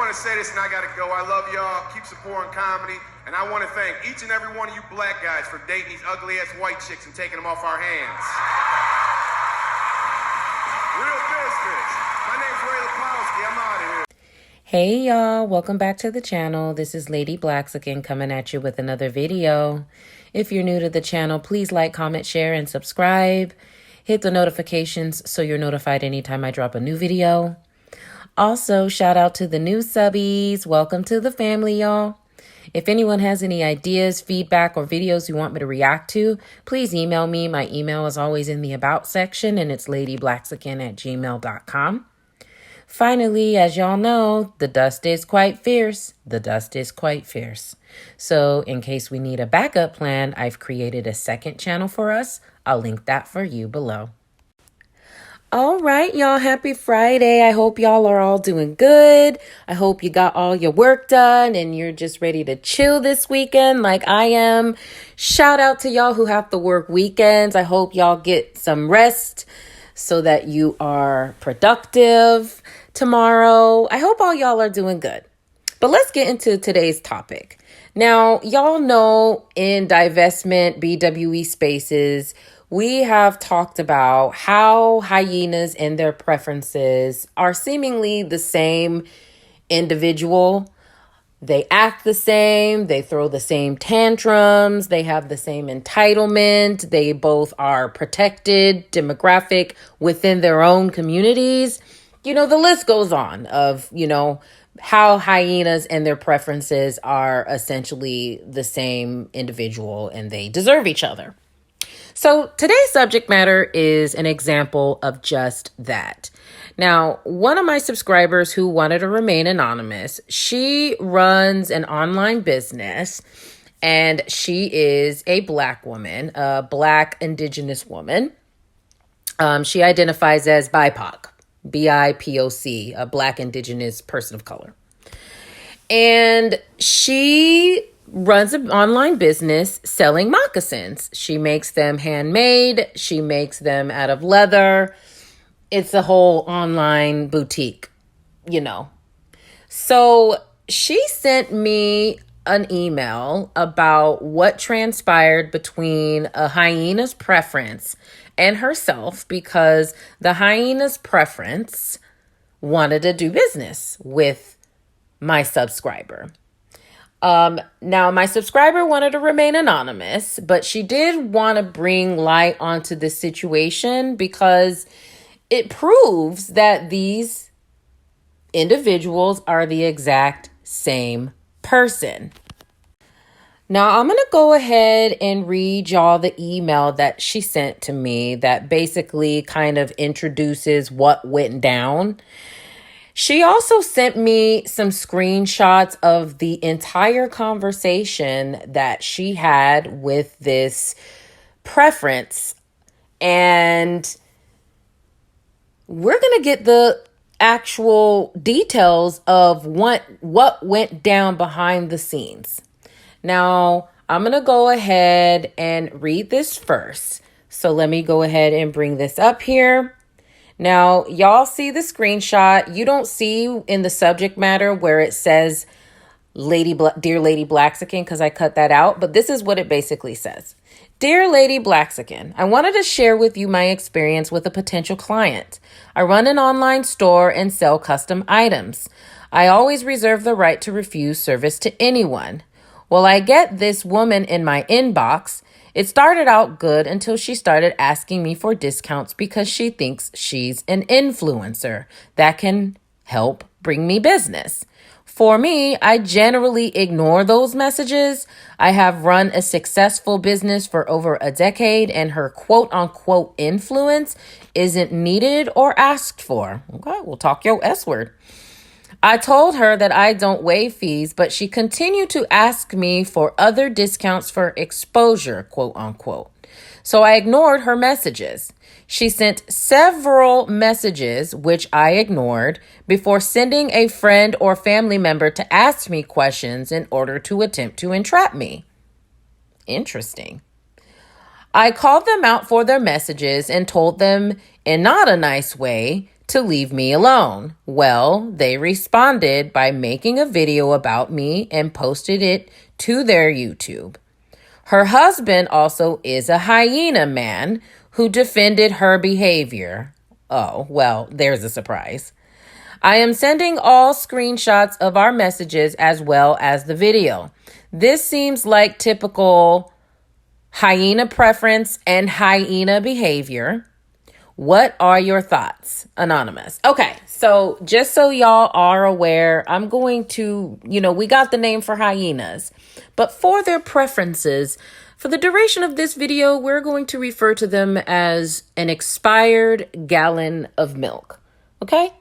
want to say this and I got to go. I love y'all. Keep supporting comedy. And I want to thank each and every one of you black guys for dating these ugly-ass white chicks and taking them off our hands. Real business. My name's Ladyblaxican. I'm out of here. Hey y'all, welcome back to the channel. This is ladyblaxican coming at you with another video. If you're new to the channel, please like, comment, share, and subscribe. Hit the notifications so you're notified anytime I drop a new video. Also, shout out to the new subbies. Welcome to the family, y'all. If anyone has any ideas, feedback, or videos you want me to react to, please email me. My email is always in the About section, and it's ladyblaxican@gmail.com. Finally, as y'all know, the dust is quite fierce. The dust is quite fierce. So in case we need a backup plan, I've created a second channel for us. I'll link that for you below. All right, y'all. Happy Friday. I hope y'all are all doing good. I hope you got all your work done and you're just ready to chill this weekend like I am. Shout out to y'all who have to work weekends. I hope y'all get some rest so that you are productive tomorrow. I hope all y'all are doing good. But let's get into today's topic. Now, y'all know in divestment BWE spaces, we have talked about how hyenas and their preferences are seemingly the same individual. They act the same, they throw the same tantrums, they have the same entitlement, they both are protected demographic within their own communities. You know, the list goes on of, how hyenas and their preferences are essentially the same individual and they deserve each other. So today's subject matter is an example of just that. Now, one of my subscribers who wanted to remain anonymous, she runs an online business and she is a Black woman, a Black Indigenous woman. She identifies as BIPOC, BIPOC, a Black Indigenous person of color. And she runs an online business selling moccasins. She makes them handmade. She makes them out of leather. It's a whole online boutique, So she sent me an email about what transpired between a hyena's preference and herself because the hyena's preference wanted to do business with my subscriber. Now, my subscriber wanted to remain anonymous, but she did want to bring light onto the situation because it proves that these individuals are the exact same person. Now, I'm going to go ahead and read y'all the email that she sent to me that basically kind of introduces what went down. She also sent me some screenshots of the entire conversation that she had with this preference. And we're going to get the actual details of what went down behind the scenes. Now, I'm going to go ahead and read this first. So let me go ahead and bring this up here. Now, y'all see the screenshot. You don't see in the subject matter where it says Dear Ladyblaxican because I cut that out. But this is what it basically says. Dear Ladyblaxican, I wanted to share with you my experience with a potential client. I run an online store and sell custom items. I always reserve the right to refuse service to anyone. Well, I get this woman in my inbox. It started out good until she started asking me for discounts because she thinks she's an influencer that can help bring me business. For me, I generally ignore those messages. I have run a successful business for over a decade and her quote unquote influence isn't needed or asked for. Okay, we'll talk your S word. I told her that I don't waive fees, but she continued to ask me for other discounts for exposure, quote unquote. So I ignored her messages. She sent several messages, which I ignored, before sending a friend or family member to ask me questions in order to attempt to entrap me. Interesting. I called them out for their messages and told them in not a nice way to leave me alone. Well, they responded by making a video about me and posted it to their YouTube. Her husband also is a hyena man who defended her behavior. Oh, well, there's a surprise. I am sending all screenshots of our messages as well as the video. This seems like typical hyena preference and hyena behavior. What are your thoughts? Anonymous. Okay, so just so y'all are aware, I'm going to, we got the name for hyenas, but for their preferences, for the duration of this video, we're going to refer to them as an expired gallon of milk. Okay?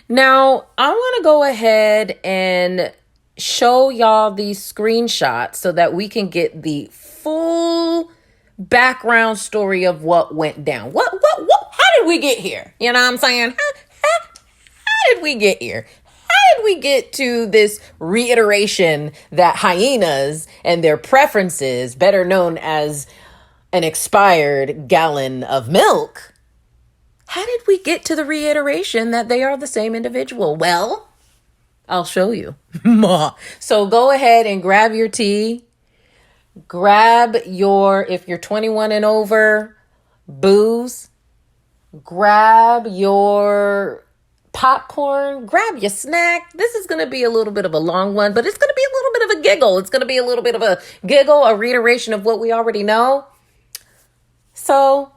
Now, I want to go ahead and show y'all these screenshots so that we can get the full background story of what went down. How did we get here? You know what I'm saying? How did we get here? How did we get to this reiteration that hyenas and their preferences, better known as an expired gallon of milk, how did we get to the reiteration that they are the same individual? Well, I'll show you. So go ahead and grab your tea. Grab your, if you're 21 and over, booze. Grab your popcorn. Grab your snack. This is going to be a little bit of a long one, but it's going to be a little bit of a giggle. It's going to be a little bit of a giggle, a reiteration of what we already know. So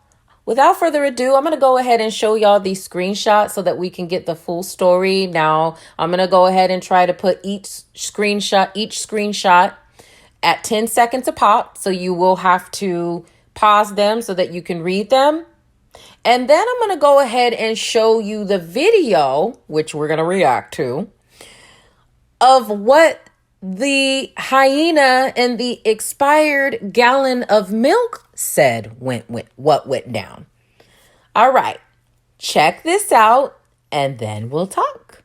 without further ado, I'm going to go ahead and show y'all these screenshots so that we can get the full story. Now, I'm going to go ahead and try to put each screenshot at 10 seconds a pop. So you will have to pause them so that you can read them. And then I'm going to go ahead and show you the video, which we're going to react to, of what the hyena and the expired gallon of milk said what went down. All right, check this out, and then we'll talk.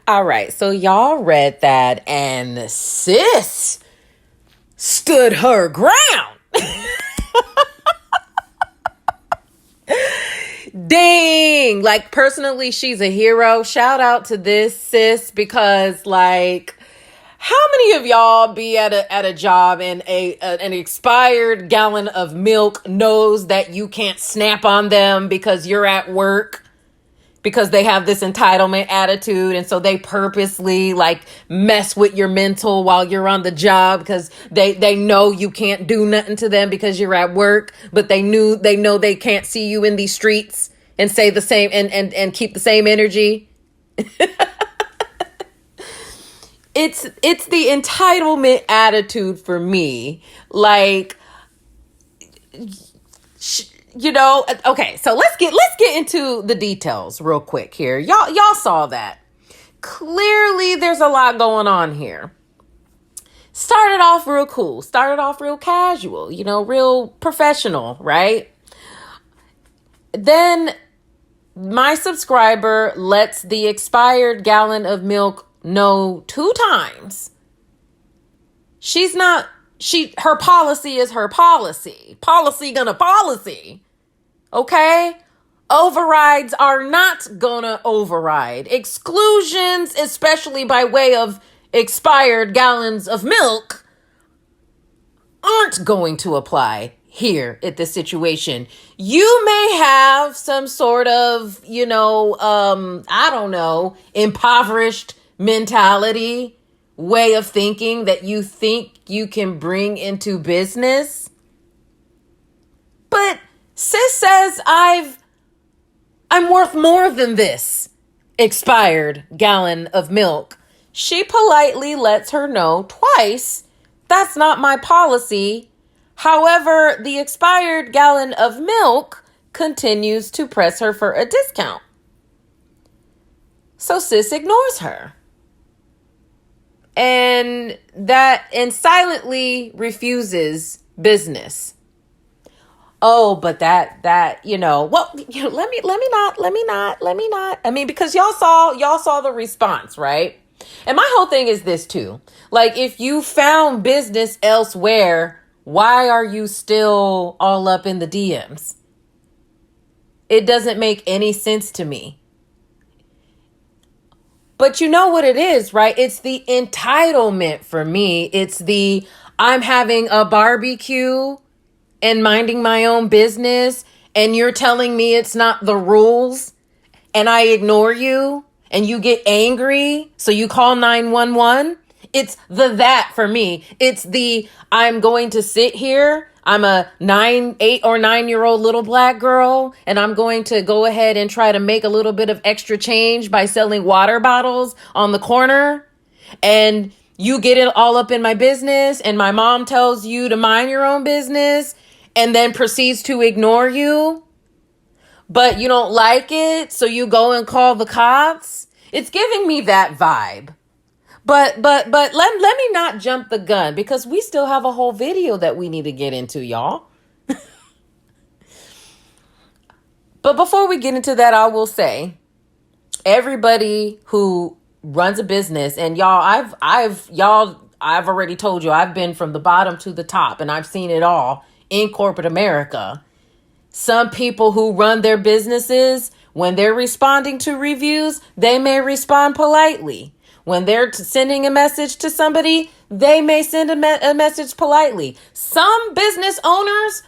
All right, so y'all read that, and sis stood her ground. Dang! Like, personally, she's a hero. Shout out to this sis, because like, how many of y'all be at a job and an expired gallon of milk knows that you can't snap on them because you're at work? Because they have this entitlement attitude, and so they purposely like mess with your mental while you're on the job because they know you can't do nothing to them because you're at work, but they know they can't see you in these streets and say the same and keep the same energy. It's the entitlement attitude for me. Like, Okay, so let's get into the details real quick here. Y'all saw that. Clearly there's a lot going on here. Started off real cool, started off real casual, real professional, right? Then my subscriber lets the expired gallon of milk know 2 times. Her policy is her policy. Policy gonna policy. Okay? Overrides are not gonna override. Exclusions, especially by way of expired gallons of milk, aren't going to apply here at this situation. You may have some sort of, I don't know, impoverished mentality, way of thinking that you think you can bring into business. But sis says I'm worth more than this expired gallon of milk. She politely lets her know twice, that's not my policy. However, the expired gallon of milk continues to press her for a discount. So sis ignores her. And silently refuses business. Oh, but let me not. I mean, because y'all saw the response, right? And my whole thing is this too. Like, if you found business elsewhere, why are you still all up in the DMs? It doesn't make any sense to me. But you know what it is, right? It's the entitlement for me. It's I'm having a barbecue and minding my own business, and you're telling me it's not the rules, and I ignore you, and you get angry, so you call 911. It's that for me. It's I'm going to sit here. I'm a 8 or 9-year-old little black girl, and I'm going to go ahead and try to make a little bit of extra change by selling water bottles on the corner. And you get it all up in my business, and my mom tells you to mind your own business and then proceeds to ignore you. But you don't like it, so you go and call the cops. It's giving me that vibe. But let me not jump the gun, because we still have a whole video that we need to get into, y'all. But before we get into that, I will say, everybody who runs a business, and y'all, I've already told you, I've been from the bottom to the top, and I've seen it all in corporate America. Some people who run their businesses, when they're responding to reviews, they may respond politely. When they're sending a message to somebody, they may send a message politely. Some business owners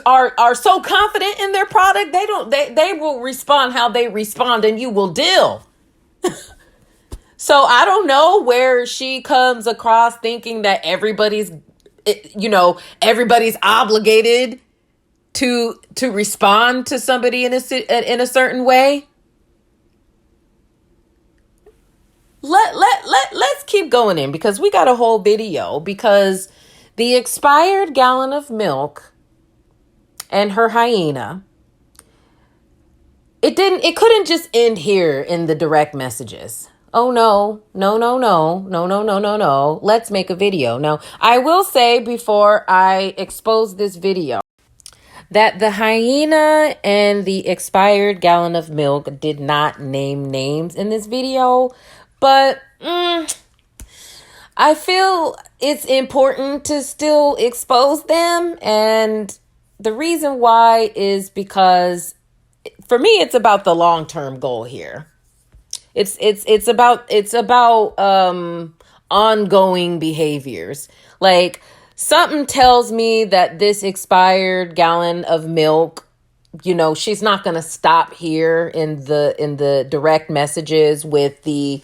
are so confident in their product, they will respond how they respond, and you will deal. So I don't know where she comes across thinking that everybody's obligated to respond to somebody in a certain way. Let's keep going in, because we got a whole video, because the expired gallon of milk and her hyena, it couldn't just end here in the direct messages. Oh no. Let's make a video. Now, I will say before I expose this video that the hyena and the expired gallon of milk did not name names in this video. But I feel it's important to still expose them. And the reason why is because, for me, it's about the long-term goal here. It's about ongoing behaviors. Like, something tells me that this expired gallon of milk, she's not going to stop here in the direct messages with the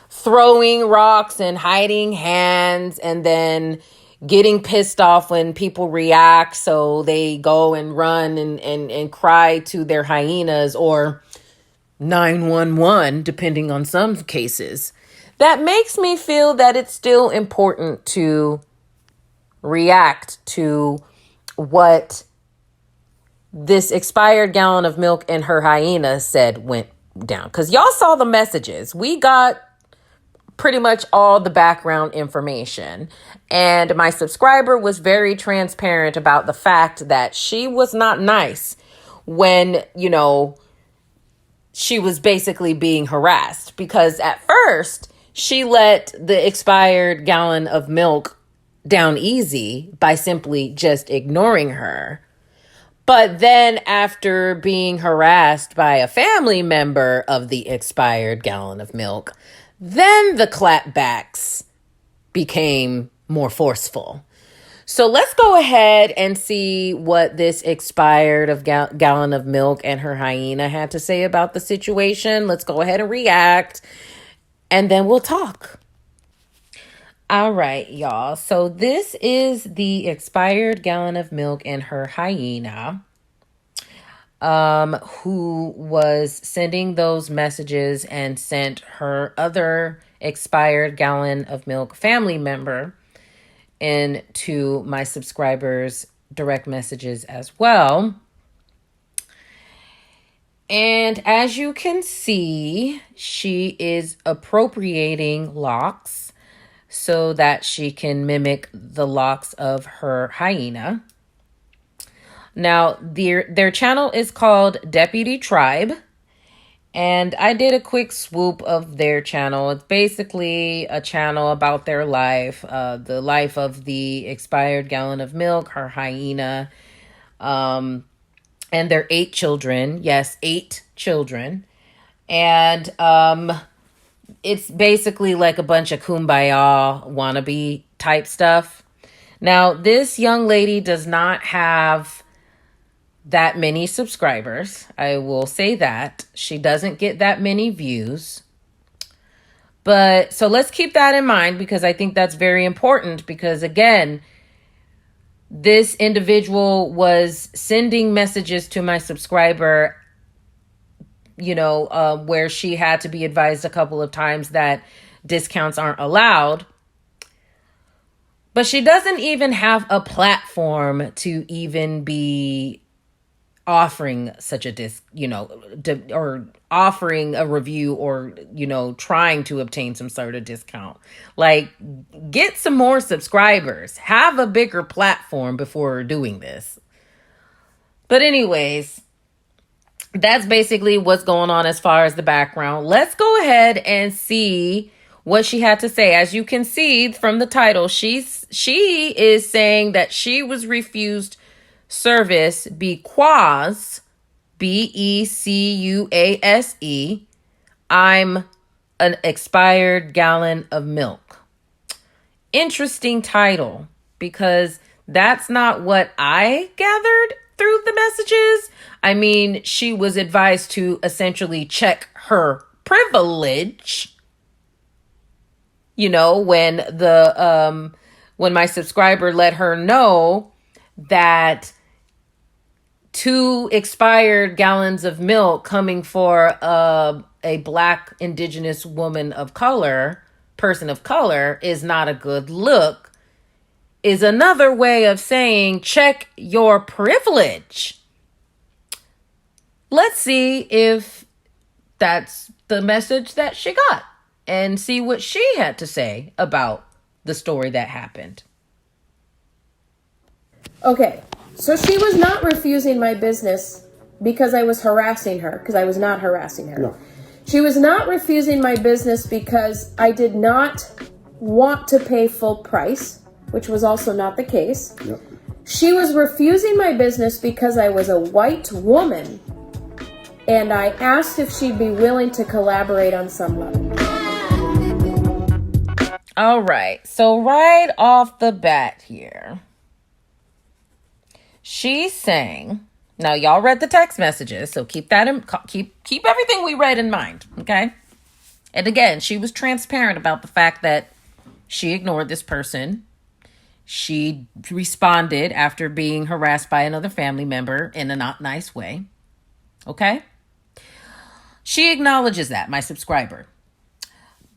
throwing rocks and hiding hands, and then getting pissed off when people react, so they go and run and cry to their hyenas or 911, depending on some cases. That makes me feel that it's still important to react to what this expired gallon of milk and her hyena said went down. Because y'all saw the messages. We got pretty much all the background information. And my subscriber was very transparent about the fact that she was not nice when, she was basically being harassed. Because at first, she let the expired gallon of milk down easy by simply just ignoring her. But then after being harassed by a family member of the expired gallon of milk, then the clapbacks became more forceful. So let's go ahead and see what this expired gallon of milk and her hyena had to say about the situation. Let's go ahead and react, and then we'll talk. All right, y'all. So this is the expired gallon of milk and her hyena, who was sending those messages and sent her other expired gallon of milk family member into my subscribers' direct messages as well. And as you can see, she is appropriating locks so that she can mimic the locks of her hyena. Now, their channel is called Deputy Tribe, and I did a quick swoop of their channel. It's basically a channel about their life, the life of the expired gallon of milk, her hyena, and their 8 children. Yes, 8 children. And it's basically like a bunch of kumbaya wannabe type stuff. Now, this young lady does not have that many subscribers. I will say that. She doesn't get that many views. But so let's keep that in mind, because I think that's very important, because again, this individual was sending messages to my subscriber, where she had to be advised a couple of times that discounts aren't allowed. But she doesn't even have a platform to even be offering such a or offering a review, or, trying to obtain some sort of discount. Like, get some more subscribers, have a bigger platform before doing this. But anyways, that's basically what's going on as far as the background. Let's go ahead and see what she had to say. As you can see from the title, she is saying that she was refused service because BECUASE, I'm an expired gallon of milk. Interesting title, because that's not what I gathered through the messages. I mean, she was advised to essentially check her privilege. When my subscriber let her know that 2 expired gallons of milk coming for a Black Indigenous person of color is not a good look, is another way of saying check your privilege. Let's see if that's the message that she got, and see what she had to say about the story that happened. Okay, so she was not refusing my business because I was harassing her, because I was not harassing her. No. She was not refusing my business because I did not want to pay full price, which was also not the case. Yep. She was refusing my business because I was a white woman, and I asked if she'd be willing to collaborate on some level. All right, so right off the bat here, she's saying, now y'all read the text messages, so keep everything we read in mind, okay? And again, she was transparent about the fact that she ignored this person. She responded after being harassed by another family member in a not nice way, okay? She acknowledges that, my subscriber.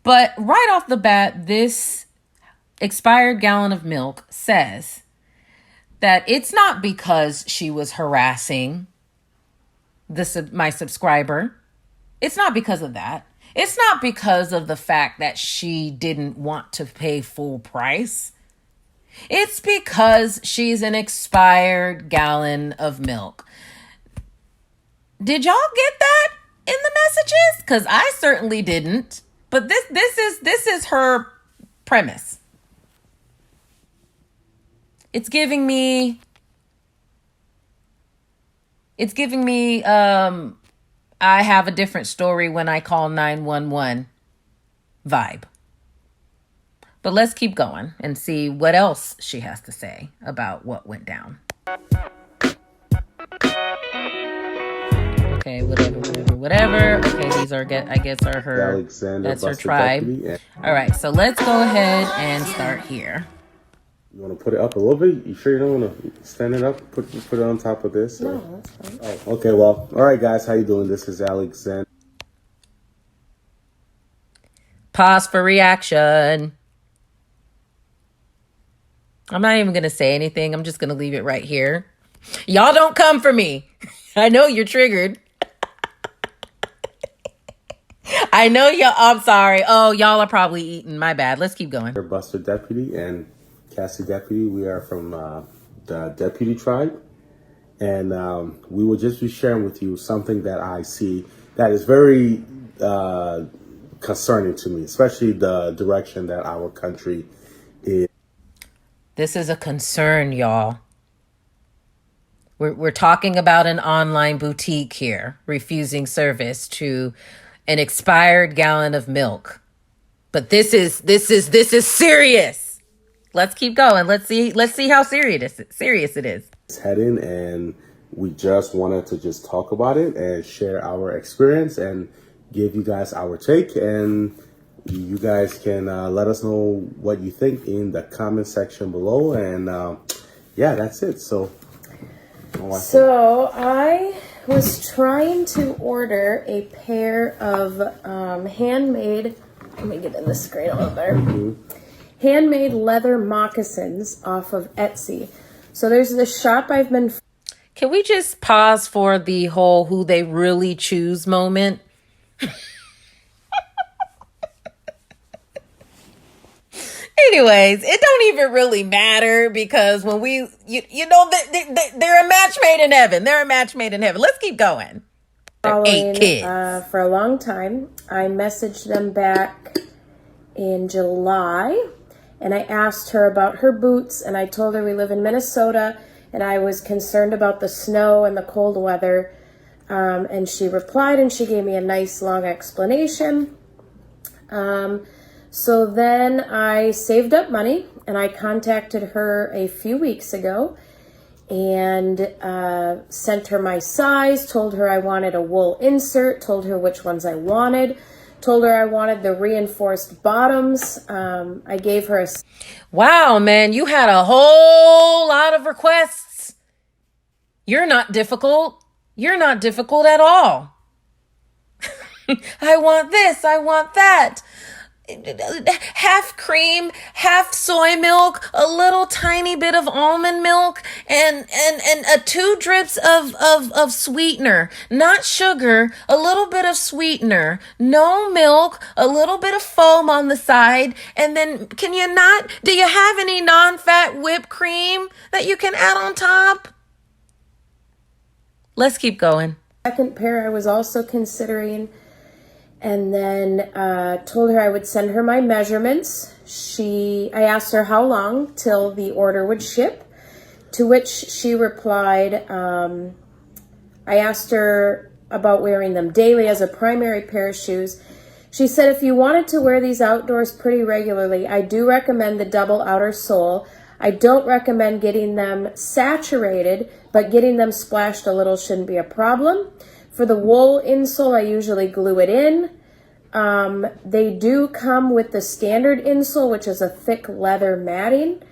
But right off the bat, this expired gallon of milk says that it's not because she was harassing my subscriber. It's not because of that. It's not because of the fact that she didn't want to pay full price. It's because she's an expired gallon of milk. Did y'all get that in the messages? Because I certainly didn't. But this is her premise. It's giving me I have a different story when I call 911 vibe. But let's keep going and see what else she has to say about what went down. Okay, whatever. Okay, these are, I guess, are her, Alexander, that's her Buster tribe. Deputy. All right, so let's go ahead and start here. You want to put it up a little bit? You sure you don't want to stand it up? Put it on top of this? Or? No, that's fine. Oh, okay, well, all right, guys, how you doing? This is Alexander. Pause for reaction. I'm not even going to say anything. I'm just going to leave it right here. Y'all don't come for me. I know you're triggered. I know y'all. I'm sorry. Oh, y'all are probably eating. My bad. Let's keep going. Buster Deputy and Cassie Deputy. We are from the Deputy Tribe. And we will just be sharing with you something that I see that is very concerning to me, especially the direction that our country is. This is a concern, y'all. We're talking about an online boutique here, refusing service to an expired gallon of milk. But this is serious. Let's keep going. Let's see how serious it is. It's heading, and we just wanted to just talk about it and share our experience and give you guys our take, and you guys can let us know what you think in the comment section below. And yeah, that's it. So I was trying to order a pair of handmade, let me get in the screen a little better, handmade leather moccasins off of Etsy. So there's this shop I've been... Can we just pause for the whole who they really choose moment? Anyways, it don't even really matter because when they're a match made in heaven. They're a match made in heaven. Let's keep going. They're 8 kids. For a long time. I messaged them back in July and I asked her about her boots, and I told her we live in Minnesota and I was concerned about the snow and the cold weather. And she replied and she gave me a nice long explanation. So then I saved up money and I contacted her a few weeks ago and sent her my size, told her I wanted a wool insert, told her which ones I wanted, told her I wanted the reinforced bottoms. I gave her a... Wow, man, you had a whole lot of requests. You're not difficult. You're not difficult at all. I want this. I want that. Half cream, half soy milk, a little tiny bit of almond milk, and 2 drips of sweetener, not sugar, a little bit of sweetener, no milk, a little bit of foam on the side, and then do you have any non-fat whipped cream that you can add on top? Let's keep going. Second pair I was also considering, and then told her I would send her my measurements. I asked her how long till the order would ship, to which she replied, I asked her about wearing them daily as a primary pair of shoes. She said, if you wanted to wear these outdoors pretty regularly, I do recommend the double outer sole. I don't recommend getting them saturated, but getting them splashed a little shouldn't be a problem. For the wool insole, I usually glue it in. They do come with the standard insole, which is a thick leather matting,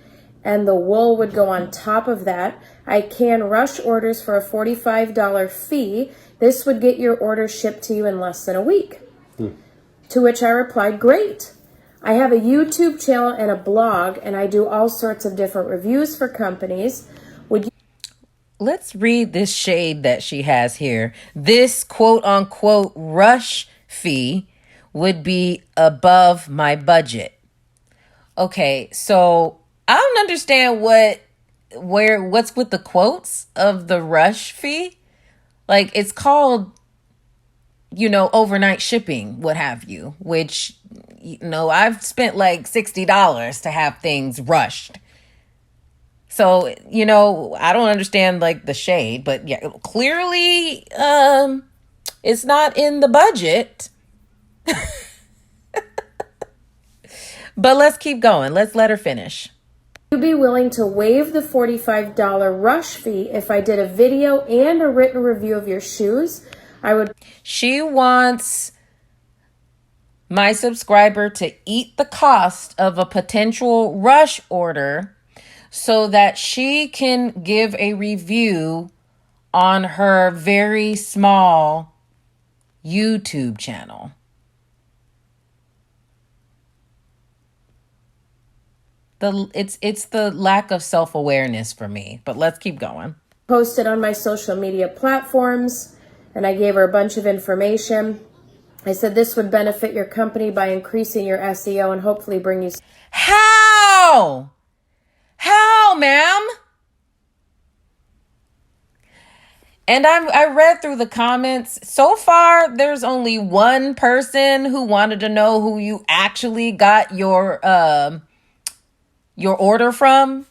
and the wool would go on top of that. I can rush orders for a $45 fee. This would get your order shipped to you in less than a week. To which I replied, great. I have a YouTube channel and a blog, and I do all sorts of different reviews for companies. Would you? Let's read this shade that she has here. This quote unquote rush fee would be above my budget. Okay, so I don't understand what's with the quotes of the rush fee. Like, it's called, overnight shipping, what have you, which, I've spent like $60 to have things rushed. So, I don't understand like the shade, but yeah, clearly it's not in the budget. But let's keep going. Let's let her finish. Would you be willing to waive the $45 rush fee if I did a video and a written review of your shoes? She wants my subscriber to eat the cost of a potential rush order so that she can give a review on her very small YouTube channel. It's the lack of self-awareness for me, but let's keep going. Posted on my social media platforms, and I gave her a bunch of information. I said this would benefit your company by increasing your SEO and hopefully bring you... How, ma'am? And I read through the comments. So far, there's only one person who wanted to know who you actually got your order from,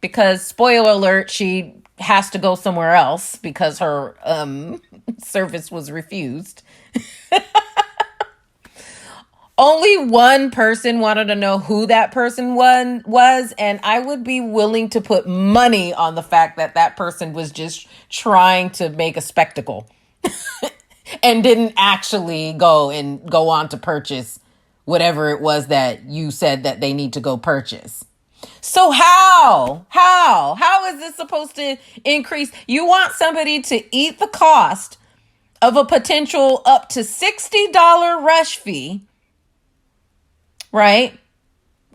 because spoiler alert, she has to go somewhere else because her service was refused. Only one person wanted to know who that person was, and I would be willing to put money on the fact that that person was just trying to make a spectacle and didn't actually go on to purchase whatever it was that you said that they need to go purchase. So how is this supposed to increase? You want somebody to eat the cost of a potential up to $60 rush fee, right?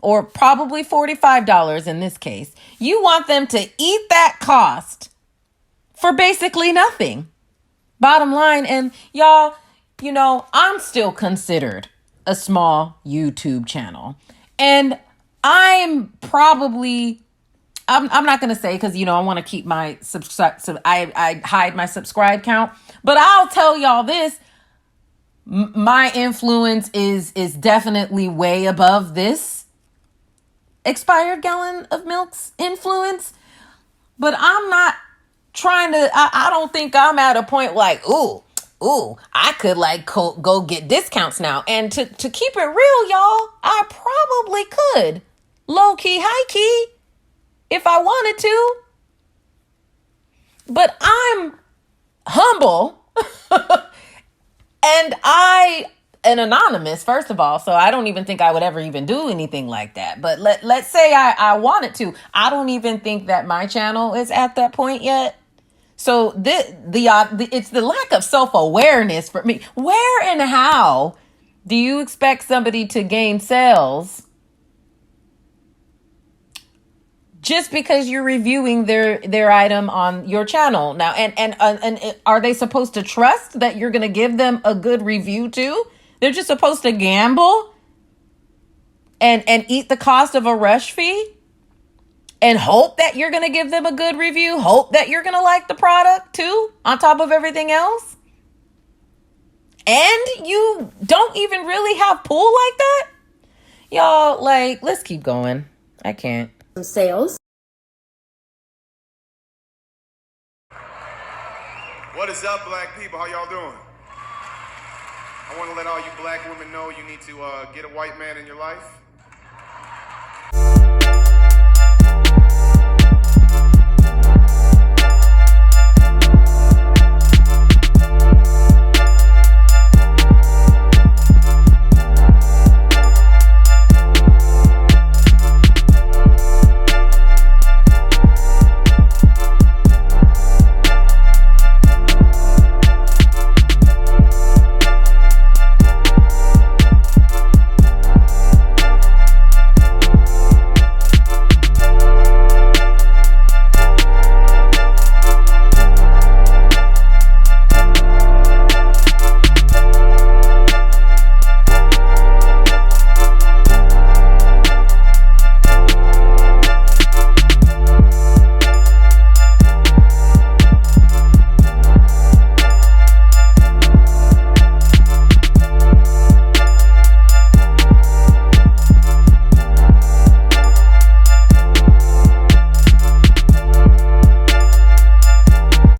Or probably $45 in this case. You want them to eat that cost for basically nothing. Bottom line, and y'all, I'm still considered a small YouTube channel. And I'm not going to say, because, I want to keep my I hide my subscribe count, but I'll tell y'all this. My influence is definitely way above this expired gallon of milk's influence, but I'm not trying to, I don't think I'm at a point like, ooh, I could go get discounts now. And to keep it real, y'all, I probably could. Low key, high key, if I wanted to. But I'm humble and an anonymous, first of all. So I don't even think I would ever even do anything like that. But let's say I wanted to. I don't even think that my channel is at that point yet. So it's the lack of self-awareness for me. Where and how do you expect somebody to gain sales just because you're reviewing their item on your channel now? And are they supposed to trust that you're going to give them a good review too? They're just supposed to gamble and eat the cost of a rush fee and hope that you're going to give them a good review, hope that you're going to like the product too, on top of everything else. And you don't even really have pull like that? Y'all, let's keep going. I can't. Sales. What is up, black people? How y'all doing? I want to let all you black women know you need to get a white man in your life.